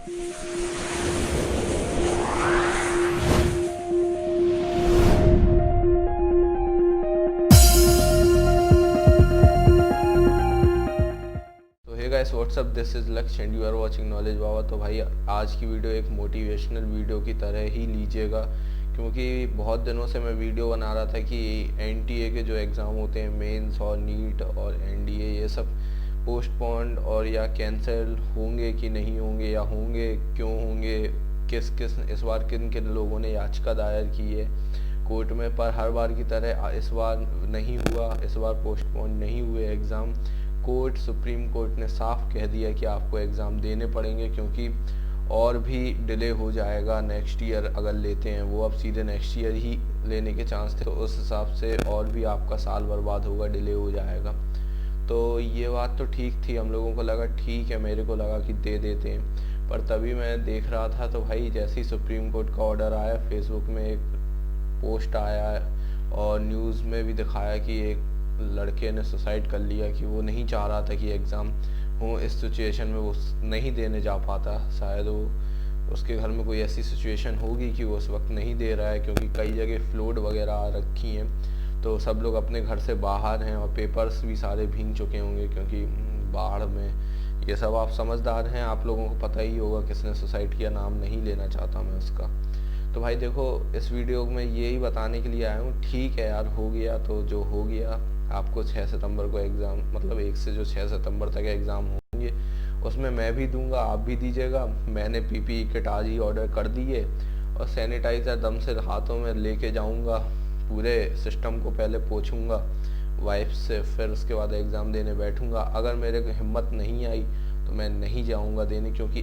Guys what's up, this is Lakshya and you are watching knowledge Baba. तो भाई आज की वीडियो एक मोटिवेशनल वीडियो की तरह ही लीजिएगा, क्योंकि बहुत दिनों से मैं वीडियो बना रहा था कि एनटीए के जो एग्ज़ाम होते हैं, मेंस और नीट और एनडीए, ये सब पोस्टपोन्ड और या कैंसिल होंगे कि नहीं होंगे, या होंगे क्यों होंगे, किस किस इस बार किन किन लोगों ने याचिका दायर की है कोर्ट में। पर हर बार की तरह इस बार नहीं हुआ, इस बार पोस्टपोन नहीं हुए एग्ज़ाम। सुप्रीम कोर्ट ने साफ कह दिया कि आपको एग्ज़ाम देने पड़ेंगे, क्योंकि और भी डिले हो जाएगा नेक्स्ट ईयर अगर लेते हैं। वो अब सीधे नेक्स्ट ईयर ही लेने के चांस थे, तो उस हिसाब से और भी आपका साल बर्बाद होगा, डिले हो जाएगा। तो ये बात तो ठीक थी, हम लोगों को लगा ठीक है, मेरे को लगा कि दे देते हैं। पर तभी मैं देख रहा था तो भाई जैसे ही सुप्रीम कोर्ट का ऑर्डर आया, फेसबुक में एक पोस्ट आया और न्यूज़ में भी दिखाया कि एक लड़के ने सुसाइड कर लिया, कि वो नहीं चाह रहा था कि एग्ज़ाम हो। इस सिचुएशन में वो नहीं देने जा पाता, शायद वो उसके घर में कोई ऐसी सिचुएशन होगी कि वो उस वक्त नहीं दे रहा है, क्योंकि कई जगह फ्लड वगैरह आ रखी हैं, तो सब लोग अपने घर से बाहर हैं और पेपर्स भी सारे भीग चुके होंगे क्योंकि बाढ़ में। ये सब आप समझदार हैं, आप लोगों को पता ही होगा किसने सुसाइड किया, नाम नहीं लेना चाहता मैं उसका। तो भाई देखो, इस वीडियो में यही बताने के लिए आया हूँ, ठीक है यार, हो गया तो जो हो गया। आपको 6 सितंबर को एग्ज़ाम, मतलब 1 से जो 6 सितंबर तक एग्ज़ाम होंगे, उसमें मैं भी दूंगा, आप भी दीजिएगा। मैंने पीपीई किट आज ही ऑर्डर कर दी है और सैनिटाइज़र दम से हाथों में लेके जाऊंगा, पूरे सिस्टम को पहले पोंछूंगा वाइप से, फिर उसके बाद एग्ज़ाम देने बैठूंगा। अगर मेरे को हिम्मत नहीं आई तो मैं नहीं जाऊंगा देने, क्योंकि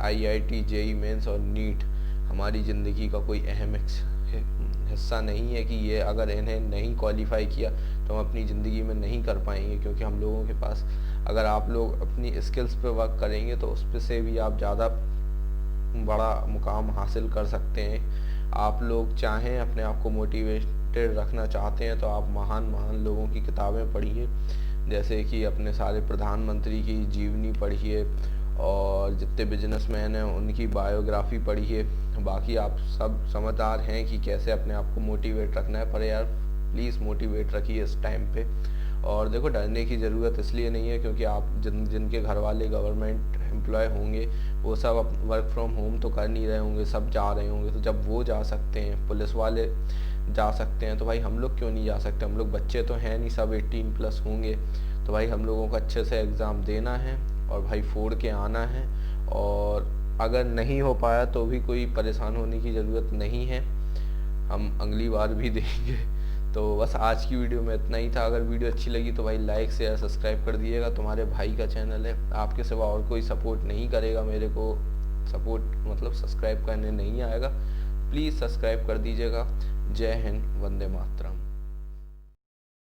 आईआईटी, जेई मेंस और नीट हमारी ज़िंदगी का कोई अहम हिस्सा नहीं है कि ये अगर इन्हें नहीं क्वालिफाई किया तो हम अपनी ज़िंदगी में नहीं कर पाएंगे। क्योंकि हम लोगों के पास, अगर आप लोग अपनी स्किल्स पे वर्क करेंगे तो उस पे से भी आप ज़्यादा बड़ा मुकाम हासिल कर सकते हैं। आप लोग चाहें, अपने आप को मोटिवेटेड रखना चाहते हैं, तो आप महान महान लोगों की किताबें पढ़िए, जैसे कि अपने सारे प्रधानमंत्री की जीवनी पढ़िए और जितने बिजनेसमैन हैं उनकी बायोग्राफी पढ़िए। बाकी आप सब समझदार हैं कि कैसे अपने आप को मोटिवेट रखना है, पर यार प्लीज़ मोटिवेट रखिए इस टाइम पे। और देखो, डरने की ज़रूरत इसलिए नहीं है क्योंकि आप जिनके घर वाले गवर्नमेंट एम्प्लॉय होंगे वो सब वर्क फ्रॉम होम तो कर नहीं रहे होंगे, सब जा रहे होंगे। तो जब वो जा सकते हैं, पुलिस वाले जा सकते हैं, तो भाई हम लोग क्यों नहीं जा सकते? हम लोग बच्चे तो हैं नहीं, सब 18+ होंगे। तो भाई हम लोगों को अच्छे से एग्ज़ाम देना है और भाई फोड़ के आना है। और अगर नहीं हो पाया तो भी कोई परेशान होने की ज़रूरत नहीं है, हम अगली बार भी देंगे। तो बस आज की वीडियो में इतना ही था। अगर वीडियो अच्छी लगी तो भाई लाइक शेयर सब्सक्राइब कर दिएगा। तुम्हारे भाई का चैनल है, आपके सिवा और कोई सपोर्ट नहीं करेगा मेरे को, सपोर्ट मतलब सब्सक्राइब करने नहीं आएगा। प्लीज़ सब्सक्राइब कर दीजिएगा। जय हिंद, वंदे मातरम।